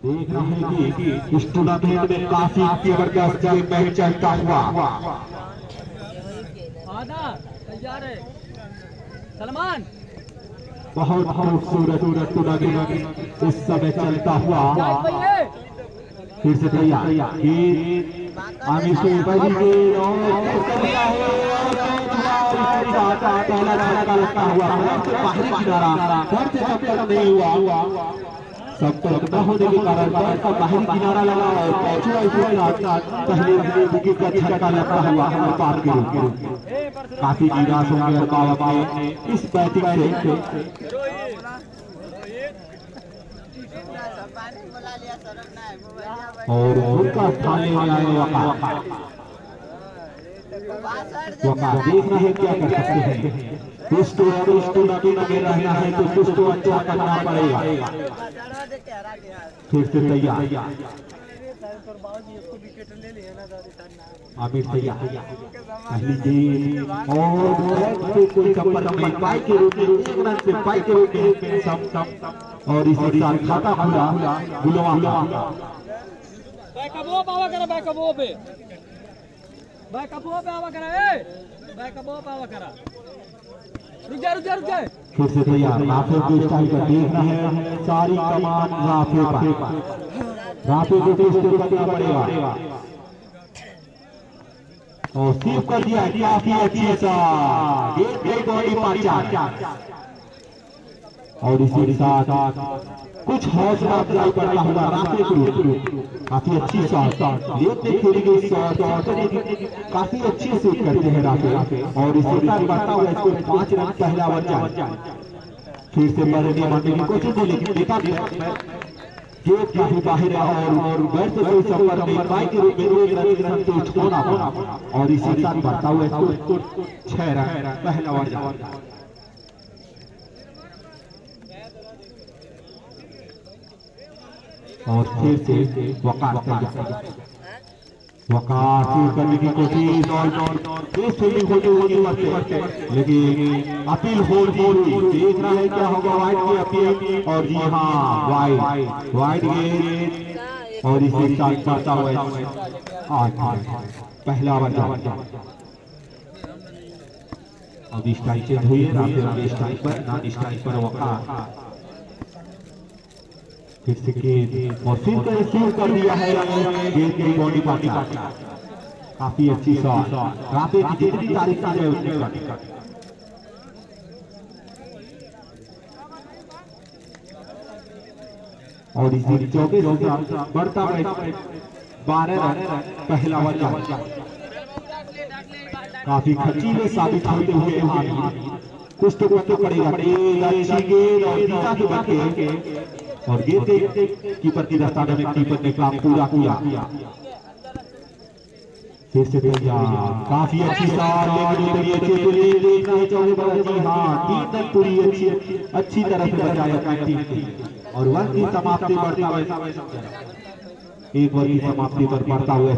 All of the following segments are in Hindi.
देख रहे हैं कि इस टूर्नामेंट में काफी जबरदस्त मैच चलता हुआ। तैयार है सलमान। बहुत खूबसूरत टूर्नामेंट इस समय चलता हुआ। फिर से तैयार आमिर से पहला झटका लगता हुआ बाहरी किनारा घर से संपर्क नहीं हुआ। संपर्क न होने के कारण बॉल का बाहरी किनारा लगा और पहले विकेट का झटका लगता हुआ पार के रूप काफी निराश होंगे अरबाब अपने इस बैटिंग से। और उनका स्थान लेने आए वकार देख रहे हैं क्या कर सकते हैं। कुछ टूर्नामेंट में रहना है तो कुछ तो अच्छा करना पड़ेगा। फिर से तैयार आमिर तैयार पहली गेंद और कोई संपर्क नहीं पाई के रूप में एक रन से पाई के रूप में सब और इसी साथ खाता खुला गुलवा बैकअप आवा करा बैकअप पे आवा करा बैकअप आवा करा रुक जा। फिर से तैयार राफे को स्टाइल पर देखना है सारी कमान राफे को टेस्ट करना पड़ेगा और सीव कर दिया काफी अच्छी सा एक बॉडी पाचा और इसी साथ कुछ हौसला अफजाई करता हुआ राफे को काफी अच्छी शॉट लेते खेली गई शॉट काफी अच्छी शूट करते हैं राफे और इसी साथ बढ़ता हुआ इसको 5 रन पहला ओवर जाए। फिर से बरनी मारने की कोशिश की लेकिन देखा गेट काफी बाहर है और बैट से कोई संपर्क नहीं पाई के रूप में एक रन तो छोड़ा और इसी साथ बढ़ता हुआ इसको 6 रन पहला ओवर जाए। और फिर से वकार करने की कोशिश और फील्डिंग होते मरते लेकिन अपील होल देख रहा है क्या होगा वाइड की अपील और जी हाँ वाइड गेंद और इसी साथ बढ़ता हुआ पहला ओवर अब स्ट्राइक चेंज हुई है स्ट्राइक पर वकार फिर से गेंद और फिर कहीं सीव कर दिया है गेंद की बॉडी पार्टी काफी अच्छी शॉट राफे की जितनी तारीफ की जाए उतनी कम। और इसी चौके बढ़ता है 12 रन पहला ओवर काफी खर्चीले साबित होते हुए कुछ तो पड़ेगा अच्छी गेंद और दिशा के बच्चे और गेंद कीपर की दस्ताने में कीपर ने काम पूरा किया। फिर से काफी अच्छी शॉट हाँ 3 रन पूरी अच्छी तरह से बचाया टीम और वन की समाप्ति बढ़ता हुआ एक ओवर की समाप्ति पर बढ़ता हुआ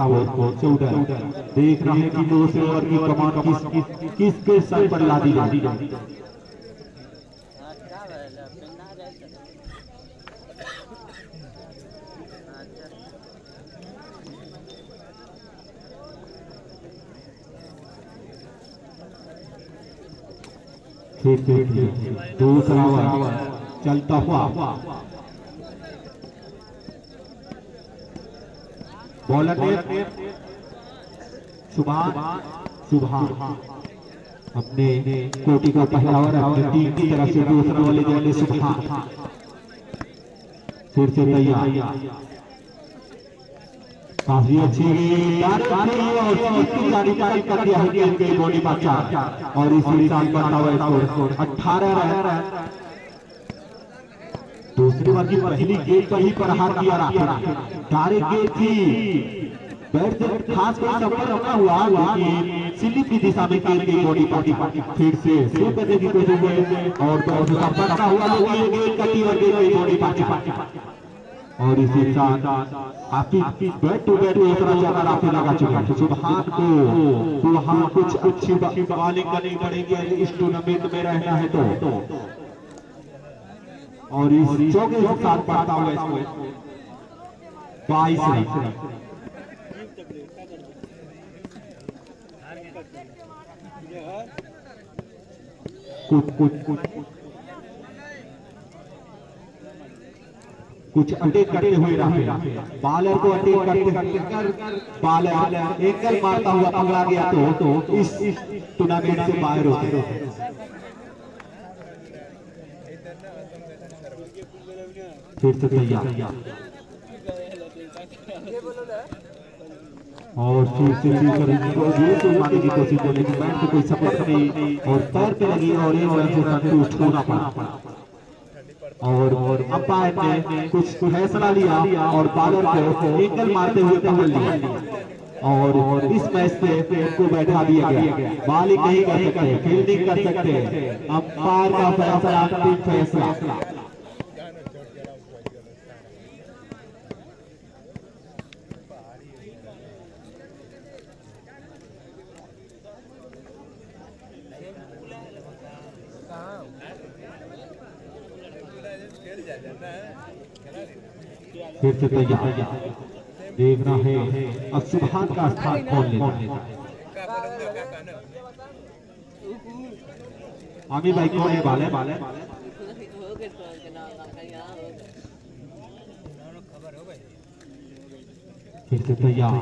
देख रहे हैं कि दूसरे ओवर की कमान किसके सर पर लादी जाती। दूसरा ओवर चलता हुआ बॉलर ने सुबह अपने कोटी का पहला ओवर अपनी टीम की तरफ से दूसरा वाले देने सुबह फिर से तैयार काफी अच्छी कर दिया है बॉडी बाचा और इसी साल बढ़ता हुआ 18 रन दूसरी बार की पहली गेंद पर ही प्रहार किया डायरेक्ट गेंद थी बैट से खास कोई संपर्क रखा हुआ लेकिन स्लिप की दिशा में गेंद की बॉडी फिर से स्लो करने की कोशिश हुई और संपर्क हुआ लेकिन गेंद कटी और गेंद की बॉडी पाची और इसी साथ आपकी बैट टू बैट दूसरा चौका आपको लगा चुका है। सुबहान को वहां कुछ अच्छी बॉलिंग करनी पड़ेगी इस टूर्नामेंट में रहना है तो और इस चौके के साथ बढ़ता हुआ इसको 22 रन। कुछ अटैक करते हुए रहे, बॉलर को अटैक करते कर बॉलर एकल मारता हुआ पकड़ा गया तो इस टूर्नामेंट से बाहर होते। फिर से तैयार और फिर से मारने की कोशिश की, लेकिन बैट पे कोई सपोर्ट नहीं और पैर पे लगी और एक रन से संतुष्ट होना पड़ा। और अंपायर ने कुछ फैसला लिया और बॉलर को एकल मारते हुए पकड़ लिया और इस मैच पे उनको बैठा दिया गया। बॉलिंग नहीं कर सकते, फील्डिंग कर सकते। अंपायर का फैसला अंतिम फैसला। फिर से तैयार देखना है अब सुभान का स्थान कौन लेता है। आमी भाई कौन है बाले फिर से तैयार।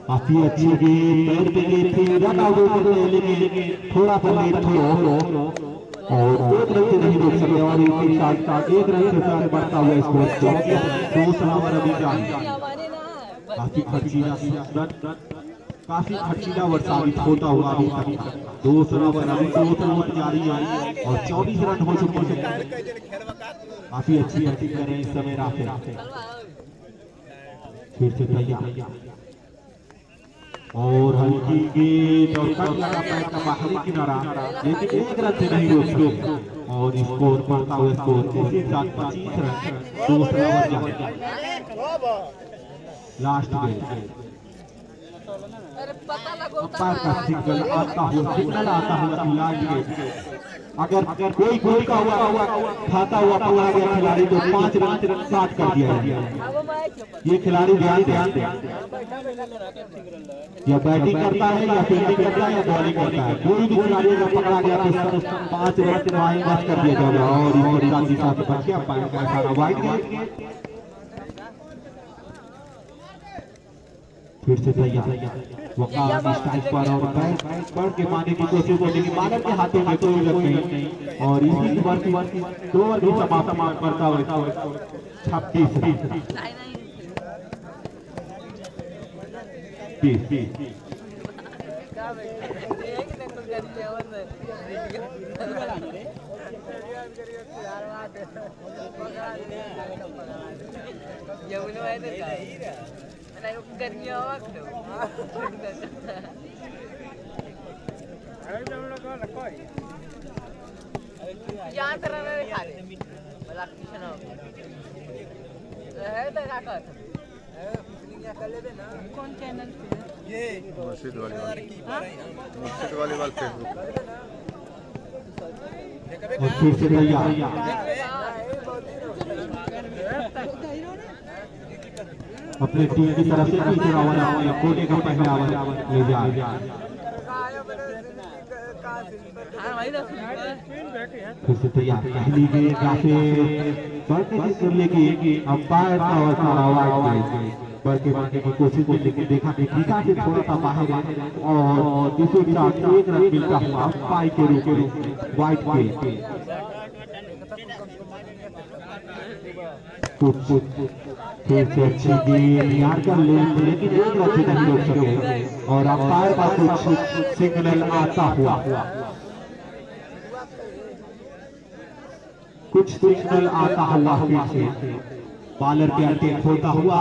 काफी अच्छी गेंद, पैर पे गेंद थी, रन आउट करते लेकिन थोड़ा सा लेट थी और एक रन से नहीं रोक सकते और एक साथ एक रन से साथ बढ़ता हुआ स्कोर 2 ओवर अभी जारी। काफी खर्चीला ओवर साबित होता हुआ अभी तक 2 ओवर अभी 2 ओवर जारी है और 24 रन हो चुके हैं। काफी अच्छी बैटिंग कर रहे हैं इस समय राफेल। फिर से तैयार और हल्की गेंद और कट लगा पैर का बाहरी किनारा, लेकिन एक रन से नहीं रोक और स्कोर बढ़ता हुआ स्कोर इसी साथ 25 रन 2 ओवर लास्ट गेंद। अंपायर का सिग्नल आता हुआ खिलाड़ी गेंद अगर कोई गोल का हुआ खाता हुआ पकड़ा गया खिलाड़ी तो 5 रन साथ कर दिया गया। ये खिलाड़ी ध्यान दे या बैटिंग करता है या फील्डिंग करता है या बॉलिंग करता है, कोई भी खिलाड़ी अगर पकड़ा गया तो 5 रन माइनस कर दिया जाएगा और इस दिशा से बच गया। अंपायर का इशारा वाइड गेंद। फिर से तैयार वकास स्ट्राइक पर और बैट के मारने की कोशिश की, लेकिन बॉलर के हाथों में कोई रन नहीं और इसी ओवर 2 ओवर भी समाप्त करता हुआ 26 कौन चैनल पे ये मस्जिद वाली फेसबुक और फिर से तैयार अपने टीम की तरफ से तीसरा ओवर या कोटे का पहला ओवर ले जाए। फिर से तैयार पहली गेंद करने की अंपायर का आवाज बल्कि मारने की कोशिश की, लेकिन देखा दीपिका से थोड़ा सा बाहर और दूसरी तरफ एक रन मिलता हुआ अंपायर के रूप में वाइट पे फिर से अच्छी गेंद यार कर लेकिन एक रन से नहीं रोक सके और अंपायर का कुछ सिग्नल आता हुआ फिर से बॉलर के अटैक होता हुआ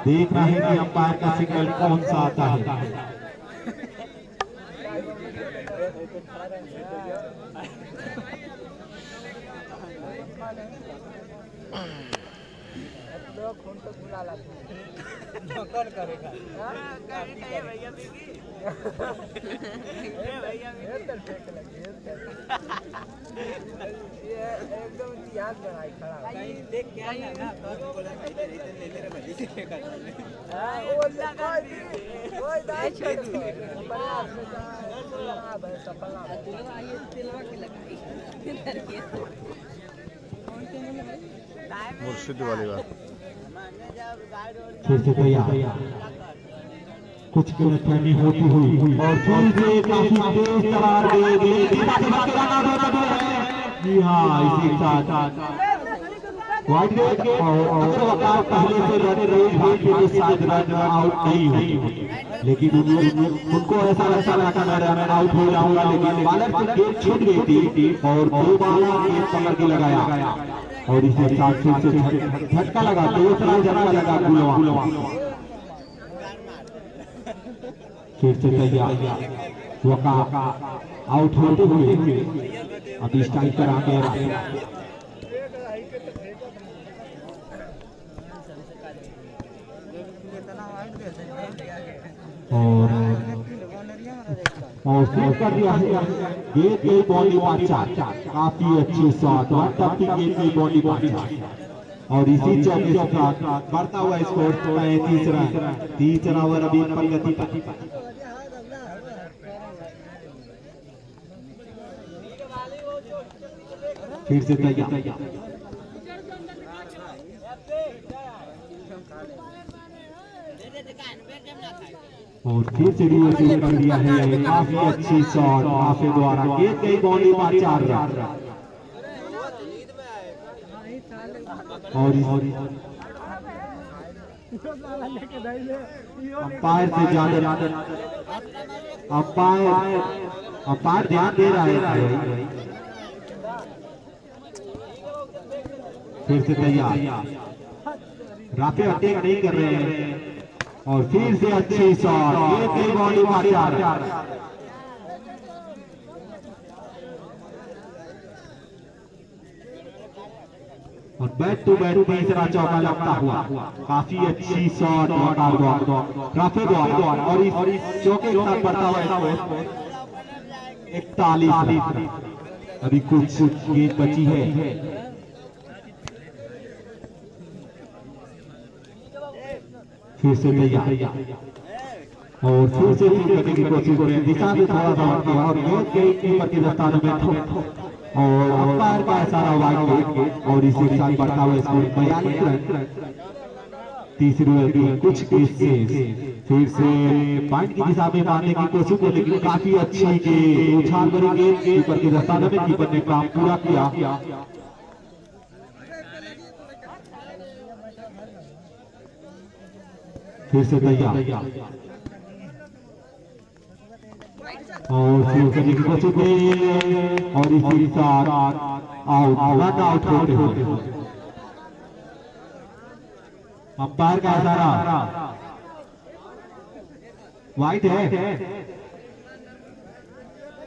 देख रहे हैं कि अंपायर का सिग्नल कौन सा आता है। मुर्शिद वाली बात फिर से तैयार कुछ गलतफहमी होती हुई और फिर से काफी तेज तरार जी हाँ इसी के साथ वाइड गेट और अगर वकालत पहले से रन रही है तो शायद रन आउट नहीं हुई, लेकिन उनको ऐसा लगता था मैं आउट हो जाऊंगा, लेकिन बॉलर से गेंद छूट गई थी और दो बार गेंद पकड़ के लगाया और इसी साथ फिर से झटका लगा, दूसरा झटका लगा गुलवा। फिर से तैयार वका आउट होते हुए अभी स्ट्राइक पर आ गया और फिर कर दिया है गेंद की बॉडी पर चार, काफी अच्छी शॉट और टप्पी गेंद की बॉडी पर चार और इसी चौके के साथ बढ़ता हुआ स्कोर 35 रन, तीसरा ओवर अभी प्रगति पर। फिर से तैयार और फिर से शुरू कर दिया है, काफी अच्छी शॉट काफी द्वारा गेंद गई बॉडी पर 4 रन और अंपायर से ज्यादा अंपायर ध्यान दे रहा है। फिर से तैयार राफे अटैक नहीं कर रहे हैं और फिर से अच्छी शॉट ये बॉडी पर 4 और बैट टू बैट तीसरा चौका लगता हुआ काफी अच्छी शॉट राफे द्वारा और इस चौके के साथ बढ़ता हुआ 41 अभी कुछ गेंद बची है। फिर से तैयार और फिर से करने की कोशिश करें, दिशा में थोड़ा सा किया और गेंद के कीपर के दस्ताने में और अंपायर का इशारा वाइड और इसी के साथ बढ़ता हुआ स्कोर 42 रन, तीसरी ओवर कुछ फिर से पॉइंट की दिशा में मारने की कोशिश की, लेकिन काफी अच्छी गेंद उछाल भरी गेंद कीपर के दस्ताने में, कीपर ने काम पूरा किया। फिर से तैयार और फिर करने की कोशिश और इसी साथ आउट होते हुए अंपायर का इशारा वाइड है,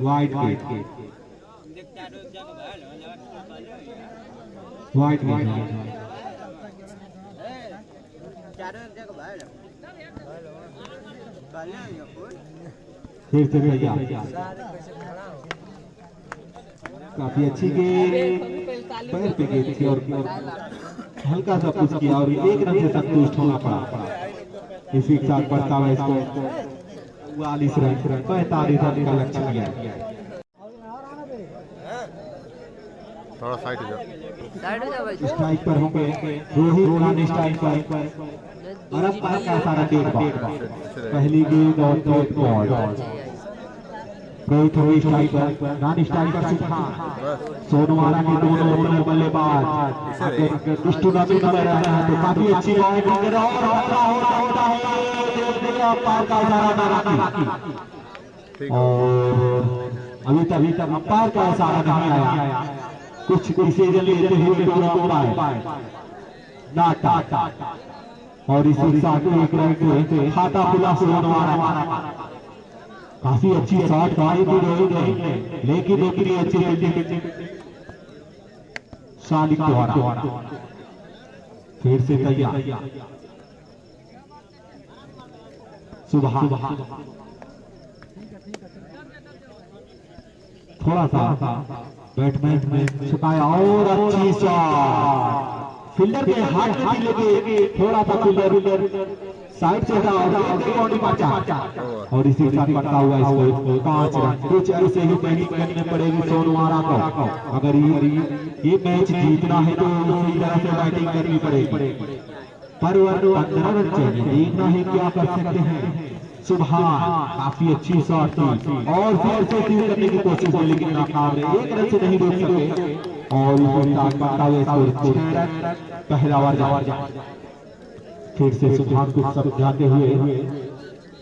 वाइड फिर से काफी अच्छी गेंद पैर पे गेंद थी और हल्का सा पुश किया और 1 रन से संतुष्ट होना पड़ा। इसी के साथ बढ़ता हुआ इसको 44 रन 45 रन का लक्ष्य लिया। थोड़ा साइड हो जाओ, स्ट्राइक पर होंगे रोहित रानी स्ट्राइक पर और अंपायर का सारा डेट बॉल पहली गेंद और डॉट बॉल रोहित होगी स्ट्राइक पर, रानी स्ट्राइक पर सुखान सोनवाला के दोनों ओपनर बल्लेबाज इस टूर्नामेंट में रह रहे हैं तो काफी अच्छी बॉल होता है अंपायर का इशारा और अभी तक अंपायर का इशारा नहीं आया, कुछ डिसीजन लेते हुए और इसी साथ एक रन से खाता खुला सोनवाला काफी अच्छी शॉट मारी थी रोहित ने, लेकिन दूसरी अच्छी फील्डिंग सादिक द्वारा। फिर से तैयार सुबह थोड़ा सा बैटमैन में छुपाया और अच्छी शॉट फील्डर के हाथ में लगे थोड़ा सा फील्डर साइड से था और बचा और इसी के साथ पड़ता हुआ इसको 5 रन कुछ ऐसे ही टेक्निक करने पड़ेगी सोनवारा को अगर ये मैच जीतना है तो इसी तरह से बैटिंग करनी पड़ेगी पर 15 रन चाहिए देखना है क्या कर सकते हैं सुभान काफी अच्छी शॉट थी और फिर से तीर करने की कोशिश की लेकिन नाकाम रहे 1 रन से नहीं रोक सके और इसके साथ पड़ता हुआ स्कोर पहला ओवर फिर से सुभान को समझाते हुए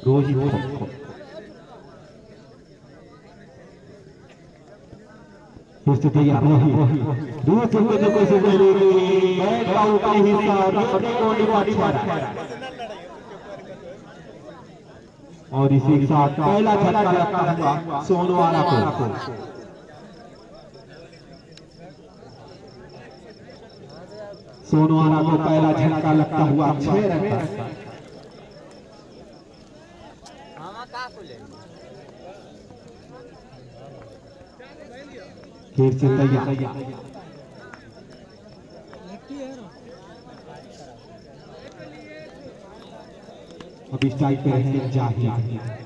रोहित फिर से तैयार दूर से करने की कोशिश करेगी बैट का ऊपरी हिस्सा और इसी के साथ पहला झटका लगता हुआ सोनवारा को सोनवारा को पहला झटका लगता हुआ 6 रन का फिर से तैयार अभी स्ट्राइक पे हैं जाहिद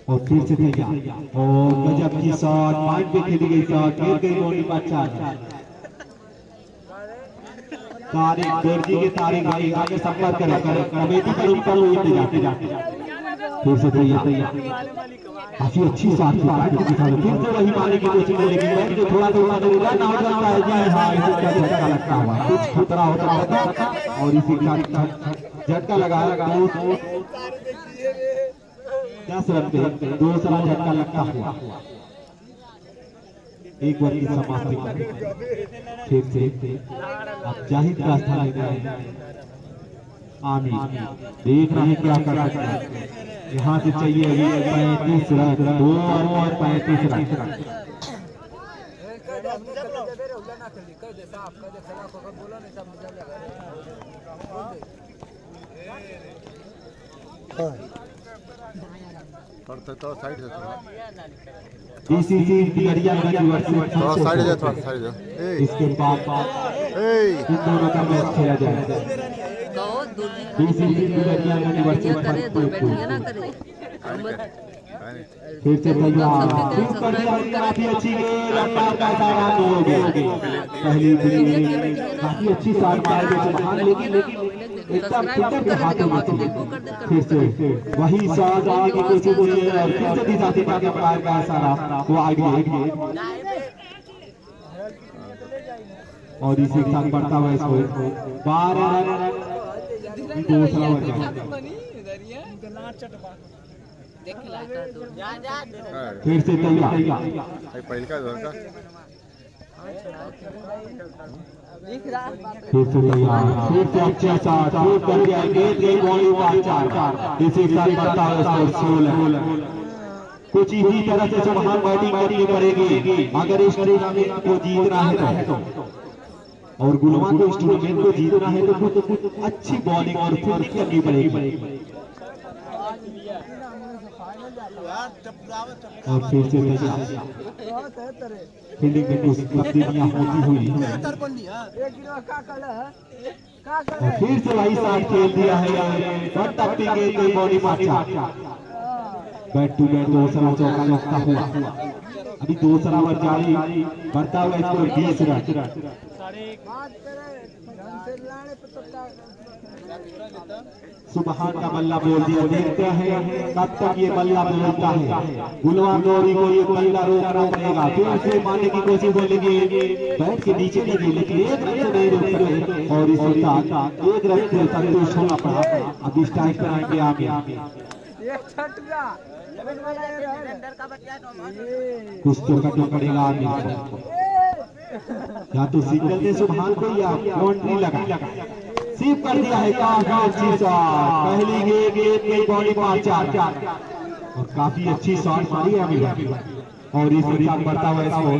और फिर से तैयार और गजब की शॉट पाइप पे खेली गई शॉट गिर गई बॉडी पर 4 तारिक दर्जी के तारिक भाई आगे संपर्क करें कमेटी पर ऊपर हुई जाते फिर से तैयार काफी अच्छी शॉट थी फिर से वही मारने की कोशिश की लेकिन बैट जो थोड़ा रन आउट लगता है जी हां इसका झटका लगता हुआ कुछ खतरा होता था और इसी का झटका लगाया 10 रन पे दूसरा झटका लगता हुआ एक बार की समाप्ति फिर से अब जाहिद का स्थान लेना आमिर देख रहे हैं क्या कर सकते हैं यहाँ से चाहिए अभी 35 रन 2 ओवर 35 रन थोड़ा साइड से बीसीसी बिगड़िया थोड़ा साइड जा थोड़ा साइड जा इसके बाद इन दोनों का मैच खेला जाएगा बीसीसी बिगड़िया फिर से तैयार काफी अच्छी पहली काफी अच्छी शॉट मार लेकिन एकदम फिल्डर के हाथों में फिर से वही शॉट आने की कोशिश की है और फिर से दिशाती का पार का सारा वो आगे और इसी के साथ बढ़ता हुआ इसको 12 रन दूसरा ओवर फिर से तैयार पहले का फिर से तैयार फिर से अच्छे शॉट शूट करके आएंगे बॉलिंग का 4 इसी के साथ बढ़ता हुआ स्कोर 16 कुछ ही तरह से सुभान बैटिंग करनी पड़ेगी अगर इस टूर्नामेंट को जीतना है तो और गुलवान को इस टूर्नामेंट को जीतना है तो कुछ अच्छी बॉलिंग और फील्डिंग करनी पड़ेगी और फिर से फील्डिंग में कुछ तब्दीलियां होती हुई और फिर से वही साथ खेल दिया है बॉडी बैट टू बैट दूसरा चौका लगता हुआ अभी दूसरा ओवर जारी बढ़ता हुआ इसको 20 रन सुभान का बल्ला बोल दिया देखते हैं कब तक ये बल्ला बोलता है गुलवान लोरी को ये बल्ला रोकना पड़ेगा फिर से मारने की कोशिश करेंगे बैट के नीचे नहीं गई लेकिन 1 रन से नहीं रोक सके और इसी साथ 1 रन से संतुष्ट होना पड़ा अभी स्ट्राइक पर आएंगे आगे कुछ तो करना पड़ेगा आगे या तो सिंगल दे सुभान को या बाउंड्री लगा सीप कर दिया है काफी अच्छी शॉट पहली गेंद में बॉडी पर 4 और काफी अच्छी शॉट मारी है अभी और इसी का बढ़ता हुआ स्कोर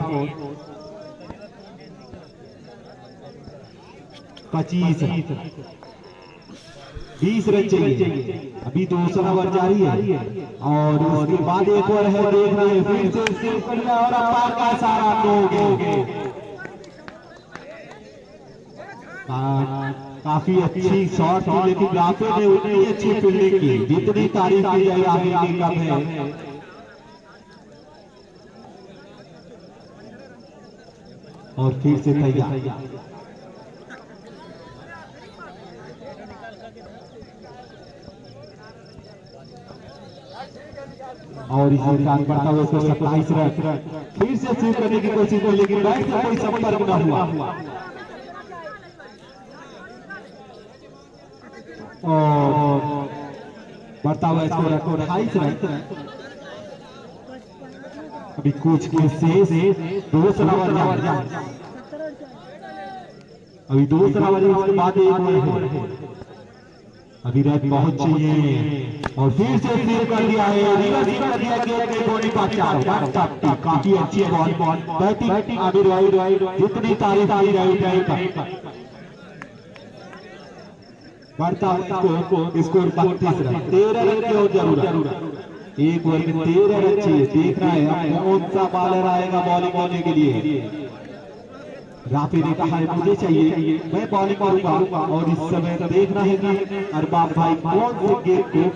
25 20 रन चाहिए। अभी 2 ओवर जारी है और उसके बाद एक ओवर है, देख रहे हैं फिर से स्किल कर लिया और अंपायर का इशारा नो। काफी अच्छी शॉट थी लेकिन राफे ने उतनी अच्छी फील्डिंग की जितनी तारीफ की जाए राफे की कम है। और फिर से तैयार और इसी के साथ बढ़ता हुआ 27 रन फिर से स्वीप करने की कोशिश की लेकिन बैट से कोई संपर्क न हुआ और बढ़ता हुआ स्कोर 28 रन। अभी कुछ के से 2 ओवर अभी 2 ओवर उसके बाद एक ओवर है। अभी रन बहुत चाहिए और फिर से क्लियर कर दिया है, रिवर्स कर दिया गेंद बॉडी का 4 काफी अच्छी बॉल बैटिंग अभी राइट जितनी तारीफ की राइट बढ़ता स्कोर 32 रन 13 रन की और जरूरत एक ओवर में 13 रन चाहिए। देखना है कौन सा बॉलर आएगा बॉलिंग करने के लिए। राफे ने कहा है मुझे चाहिए मैं बॉलिंग करूंगा और इस समय देखना है कि अरबाब भाई कौन से गेंद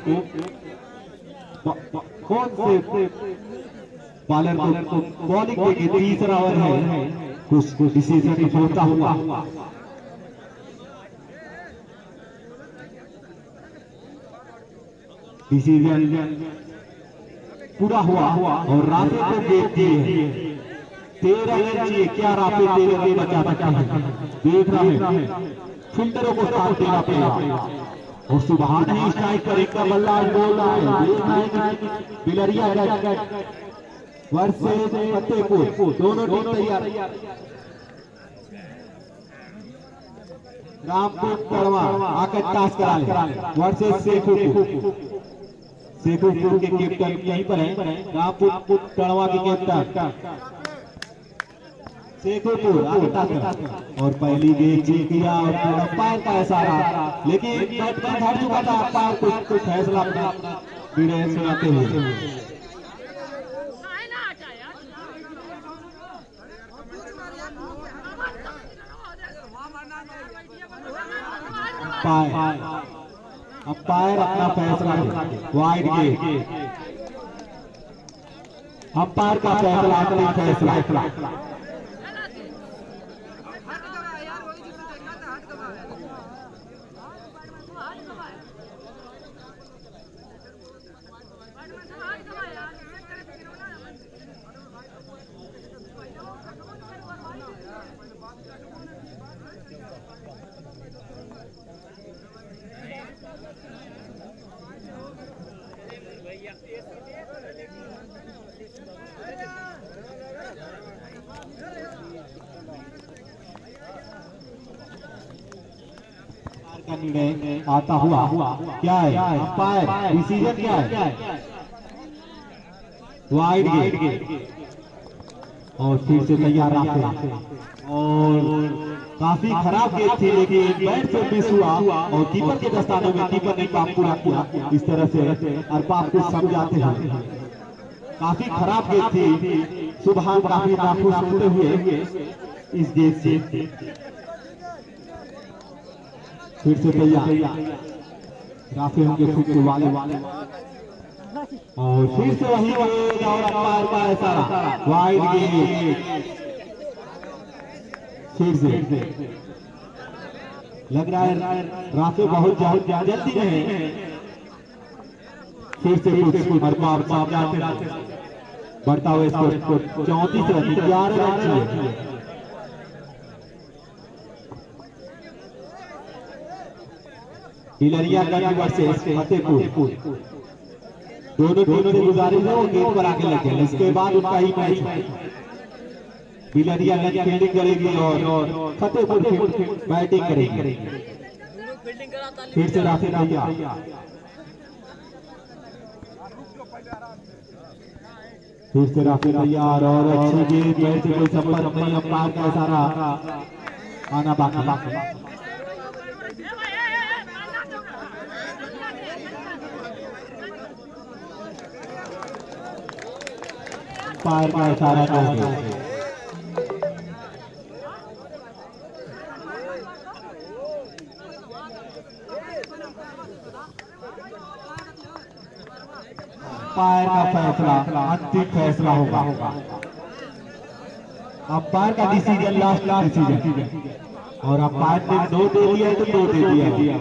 को कौन से बॉलर को बॉलिंग देंगे। तीसरा ओवर है कुछ डिसीजन होता हुआ डिसीजन पूरा हुआ और राफे को देखती है 13 रन चाहिए। क्या राफे 13 रन बचा सकता है? देख रहा है फील्डरों को साथ देना पड़ेगा और सुबहान ही स्ट्राइक पर एक बल्ला बोल रहा है। देखना है कि बिलरिया वर्सेस फतेहपुर दोनों टीम तैयार। रामपुर तड़वा आकर टास्क करा ले वर्सेस शेखुपुर के कैप्टन यहीं पर है। रामपुर तड़वा के कैप्टन शेखुपुर और पहली गेंद जीत किया और अंपायर का इशारा लेकिन बैट्समैन हार चुका था। अंपायर कुछ फैसला अपना वीडियो सुनाते हुए अंपायर अपना फैसला वाइड गेंद अंपायर का फैसला अपना फैसला का निर्णय आता हुआ क्या है अंपायर डिसीजन क्या है वाइड गेंद और फिर से तैयार राफे और काफी खराब गेंद थी लेकिन बैट से मिस हुआ और कीपर के दस्तानों में कीपर ने काम पूरा किया। इस तरह से अरबाब को समझाते हैं काफी खराब गेंद थी। सुबहान काफी नाखुश होते हुए इस गेंद से फिर से तैयार राफे होंगे खुद के वाले और फिर से वही और अंपायर का इशारा वाइड गेंद फिर से लग रहा है राफे बहुत जल्दी है। फिर से अरबाब जाते बढ़ता हुआ स्कोर 34 रन 11 रन चाहिए। बिलरिया वर्सेस फतेहपुर दोनों टीमों से गुजारिश है वो गेंद पर आके लगे इसके बाद उनका ही मैच है। बिलरिया फील्डिंग करेगी और फतेहपुर बैटिंग करेगी। फिर से राफे फिर से राफे तैयार और अच्छी गेंद, बैट से कोई संपर्क नहीं, अंपायर का इशारा आना बाकी। अंपायर का इशारा नहीं। अंपायर का फैसला अंतिम फैसला होगा। अंपायर का डिसीजन लास्ट डिसीजन, और अंपायर ने 2 दे दिया तो 2 दे दिया।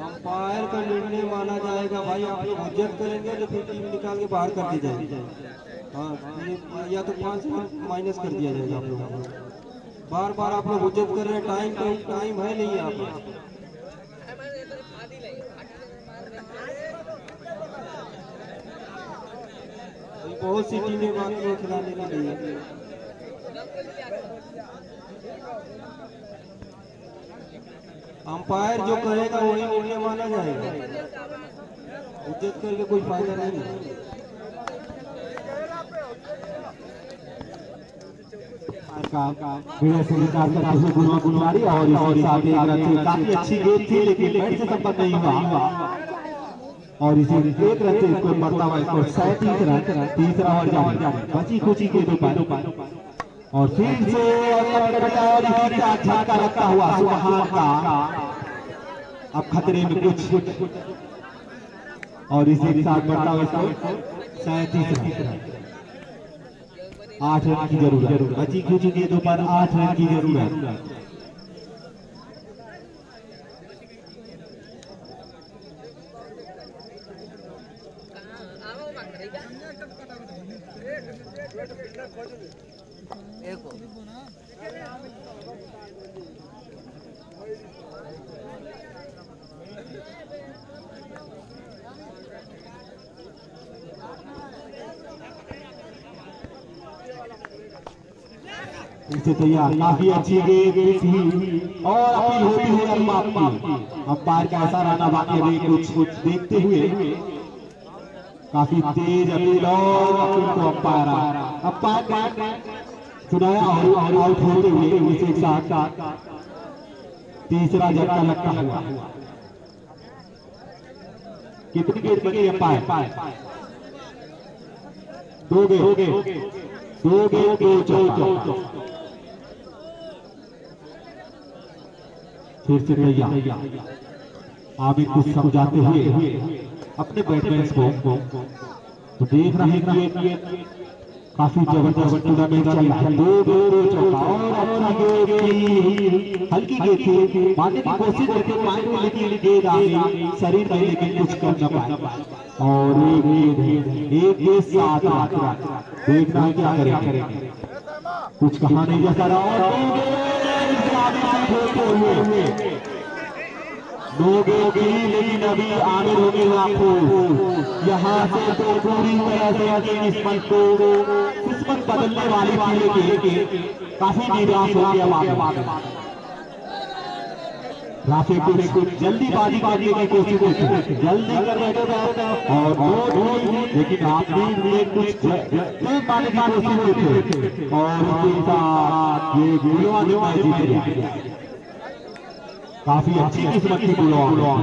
अंपायर का निर्णय माना जाएगा भाई। आप लोग हुज्जत करेंगे तो फिर टीम निकाल के बाहर कर दी जाएगी। हाँ, या तो 5 माइनस कर दिया जाएगा आप लोगों को। बार बार आप लोग हुज्जत कर रहे हैं, टाइम है नहीं यहाँ पर। बहुत सी टीमें बाकी हैं खिलाने के लिए। अंपायर जो करेगा वही निर्णय माना जाएगा। उचित करके कोई फायदा नहीं है। गुनवारी और इसके साथ एक रन से काफी अच्छी गेंद थी, लेकिन बैट से संपर्क नहीं हुआ और इसी एक रन से स्कोर बढ़ता हुआ स्कोर 37 रन। तीसरा ओवर जारी, बची खुची के 2 पार और फिर से और इसी का झटका लगता हुआ सुबहान का अब खतरे में कुछ और इसी के साथ बढ़ता हुआ स्कोर 37 रन। 8 रन की जरूरत, बची खुची के 2 पर 8 रन की जरूरत। इसे तैयार, काफी अच्छी गेंद थी और अपील होती है अंपायर का ऐसा रहना बाकी अभी कुछ देखते हुए काफी तेज अपील और अपील को अंपायर सुनाया और आउट होते हुए इसे साथ तीसरा झटका लगता हुआ। कितनी गेंद बची अंपायर? 2 गेंद 2 चौका। फिर से तैयार, आमिर कुछ समझाते हुए अपने बैट्समैन को तो देख रहे हैं कि काफी जबरदस्त टूर्नामेंट चल रहा है। 2 चौका और अच्छी गेंद, हल्की गेंद थी, मारने की कोशिश करके पाए लेकिन गेंद आ गई शरीर में, लेकिन कुछ कर न पाए और एक गेंद 7 रन। देखना है क्या करेंगे, कुछ कहा नहीं जा रहा और 2 गेंद लेकिन अभी आमिर होंगे आपको यहाँ से तो पूरी तरह से किस्मत बदलने वाली वाले के काफी निराश हो गया। राफे कुछ जल्दीबाजी करने की कोशिश की, जल्दी कर बैठे और लेकिन आपने कुछ पाने की कोशिश की और उसके साथ ये गोलवा जीत गया। काफी अच्छी किस्मत की गोलवा।